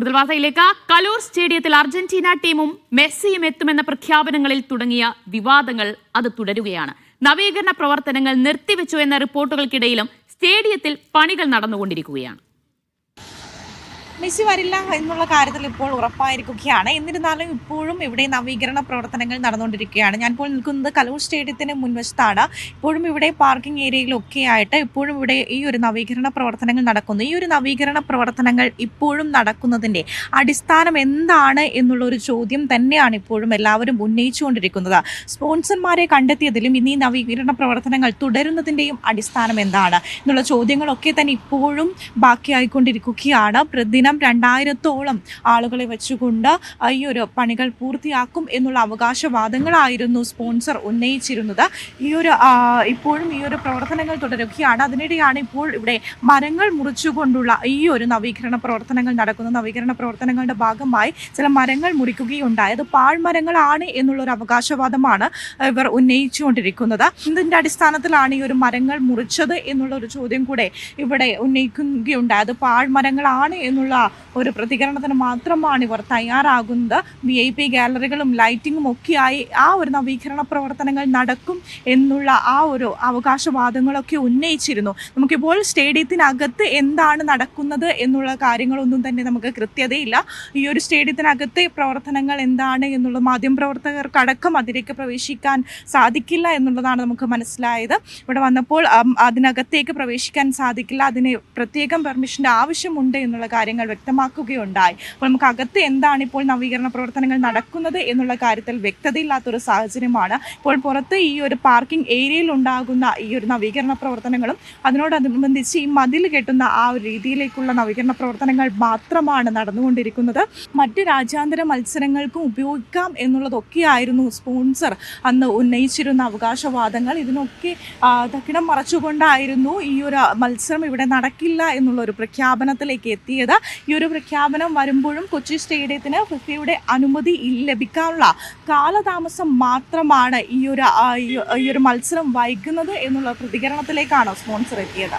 കൂടുതൽ വാർത്തയിലേക്ക്. കലൂർ സ്റ്റേഡിയത്തിൽ അർജന്റീന ടീമും മെസ്സിയും എത്തുമെന്ന പ്രഖ്യാപനങ്ങളിൽ തുടങ്ങിയ വിവാദങ്ങൾ അത് തുടരുകയാണ്. നവീകരണ പ്രവർത്തനങ്ങൾ നിർത്തിവെച്ചു എന്ന റിപ്പോർട്ടുകൾക്കിടയിലും സ്റ്റേഡിയത്തിൽ പണികൾ നടന്നുകൊണ്ടിരിക്കുകയാണ്. മെസ്സി വരില്ല എന്നുള്ള കാര്യത്തിൽ ഇപ്പോൾ ഉറപ്പായിരിക്കുകയാണ്. എന്നിരുന്നാലും ഇപ്പോഴും ഇവിടെ നവീകരണ പ്രവർത്തനങ്ങൾ നടന്നുകൊണ്ടിരിക്കുകയാണ്. ഞാൻ ഇപ്പോൾ നിൽക്കുന്നത് കലൂർ സ്റ്റേഡിയത്തിന് മുൻവശത്താണ്. ഇപ്പോഴും ഇവിടെ പാർക്കിംഗ് ഏരിയയിലൊക്കെ ആയിട്ട് ഇപ്പോഴും ഇവിടെ ഈ ഒരു നവീകരണ പ്രവർത്തനങ്ങൾ നടക്കുന്നു. ഈ ഒരു നവീകരണ പ്രവർത്തനങ്ങൾ ഇപ്പോഴും നടക്കുന്നതിൻ്റെ അടിസ്ഥാനം എന്താണ് എന്നുള്ളൊരു ചോദ്യം തന്നെയാണ് ഇപ്പോഴും എല്ലാവരും ഉന്നയിച്ചുകൊണ്ടിരിക്കുന്നത്. സ്പോൺസർമാരെ കണ്ടെത്തിയതിലും ഇനി നവീകരണ പ്രവർത്തനങ്ങൾ തുടരുന്നതിൻ്റെയും അടിസ്ഥാനം എന്താണ് എന്നുള്ള ചോദ്യങ്ങളൊക്കെ തന്നെ ഇപ്പോഴും ബാക്കിയായിക്കൊണ്ടിരിക്കുകയാണ്. പ്രതിദിനം 2000-ഓളം ആളുകളെ വെച്ചുകൊണ്ട് ഈ ഒരു പണികൾ പൂർത്തിയാക്കും എന്നുള്ള അവകാശവാദങ്ങളായിരുന്നു സ്പോൺസർ ഉന്നയിച്ചിരുന്നത്. ഇപ്പോഴും ഈ ഒരു പ്രവർത്തനങ്ങൾ തുടരുകയാണ്. അതിനിടെയാണ് ഇപ്പോൾ ഇവിടെ മരങ്ങൾ മുറിച്ചുകൊണ്ടുള്ള ഈ ഒരു നവീകരണ പ്രവർത്തനങ്ങൾ നടക്കുന്നു. നവീകരണ പ്രവർത്തനങ്ങളുടെ ഭാഗമായി ചില മരങ്ങൾ മുറിക്കുകയുണ്ടായി. അത് പാഴ്മരങ്ങളാണ് എന്നുള്ളൊരു അവകാശവാദമാണ് ഇവർ ഉന്നയിച്ചുകൊണ്ടിരിക്കുന്നത്. ഇതിൻ്റെ അടിസ്ഥാനത്തിലാണ് ഈ ഒരു മരങ്ങൾ മുറിച്ചത് എന്നുള്ളൊരു ചോദ്യം കൂടെ ഇവിടെ ഉന്നയിക്കുകയുണ്ടായി. അത് പാഴ്മരങ്ങളാണ് എന്നുള്ള ഒരു പ്രതികരണത്തിന് മാത്രമാണ് ഇവർ തയ്യാറാകുന്നത്. VIP ഗാലറികളും ലൈറ്റിങ്ങും ഒക്കെയായി ആ ഒരു നവീകരണ പ്രവർത്തനങ്ങൾ നടക്കും എന്നുള്ള ആ ഒരു അവകാശവാദങ്ങളൊക്കെ ഉന്നയിച്ചിരുന്നു. നമുക്കിപ്പോൾ സ്റ്റേഡിയത്തിനകത്ത് എന്താണ് നടക്കുന്നത് എന്നുള്ള കാര്യങ്ങളൊന്നും തന്നെ നമുക്ക് കൃത്യതയില്ല. ഈ ഒരു സ്റ്റേഡിയത്തിനകത്തെ പ്രവർത്തനങ്ങൾ എന്താണ് എന്നുള്ള മാധ്യമപ്രവർത്തകർക്കടക്കം അതിലേക്ക് പ്രവേശിക്കാൻ സാധിക്കില്ല എന്നുള്ളതാണ് നമുക്ക് മനസ്സിലായത്. ഇവിടെ വന്നപ്പോൾ അതിനകത്തേക്ക് പ്രവേശിക്കാൻ സാധിക്കില്ല, അതിന് പ്രത്യേകം പെർമിഷൻ്റെ ആവശ്യമുണ്ട് എന്നുള്ള കാര്യങ്ങൾ വ്യക്തമാക്കുകയുണ്ടായി. അപ്പോൾ നമുക്ക് അകത്ത് എന്താണ് ഇപ്പോൾ നവീകരണ പ്രവർത്തനങ്ങൾ നടക്കുന്നത് എന്നുള്ള കാര്യത്തിൽ വ്യക്തതയില്ലാത്തൊരു സാഹചര്യമാണ്. ഇപ്പോൾ പുറത്ത് ഈ ഒരു പാർക്കിംഗ് ഏരിയയിൽ ഉണ്ടാകുന്ന ഈ ഒരു നവീകരണ പ്രവർത്തനങ്ങളും അതിനോടനുബന്ധിച്ച് ഈ മതിൽ കെട്ടുന്ന ആ ഒരു രീതിയിലേക്കുള്ള നവീകരണ പ്രവർത്തനങ്ങൾ മാത്രമാണ് നടന്നുകൊണ്ടിരിക്കുന്നത്. മറ്റ് രാജ്യാന്തര മത്സരങ്ങൾക്കും ഉപയോഗിക്കാം എന്നുള്ളതൊക്കെയായിരുന്നു സ്പോൺസർ അന്ന് ഉന്നയിച്ചിരുന്ന അവകാശവാദങ്ങൾ. ഇതിനൊക്കെ തക്കിടം മറച്ചുകൊണ്ടായിരുന്നു ഈ ഒരു മത്സരം ഇവിടെ നടക്കില്ല എന്നുള്ളൊരു പ്രഖ്യാപനത്തിലേക്ക് എത്തിയത്. ഈ ഒരു പ്രഖ്യാപനം വരുമ്പോഴും കൊച്ചി സ്റ്റേഡിയത്തിന് ഫിഫയുടെ അനുമതി ലഭിക്കാനുള്ള കാലതാമസം മാത്രമാണ് ഈ ഒരു മത്സരം വൈകുന്നത് എന്നുള്ള പ്രതികരണത്തിലേക്കാണ് സ്പോൺസർ എത്തിയത്.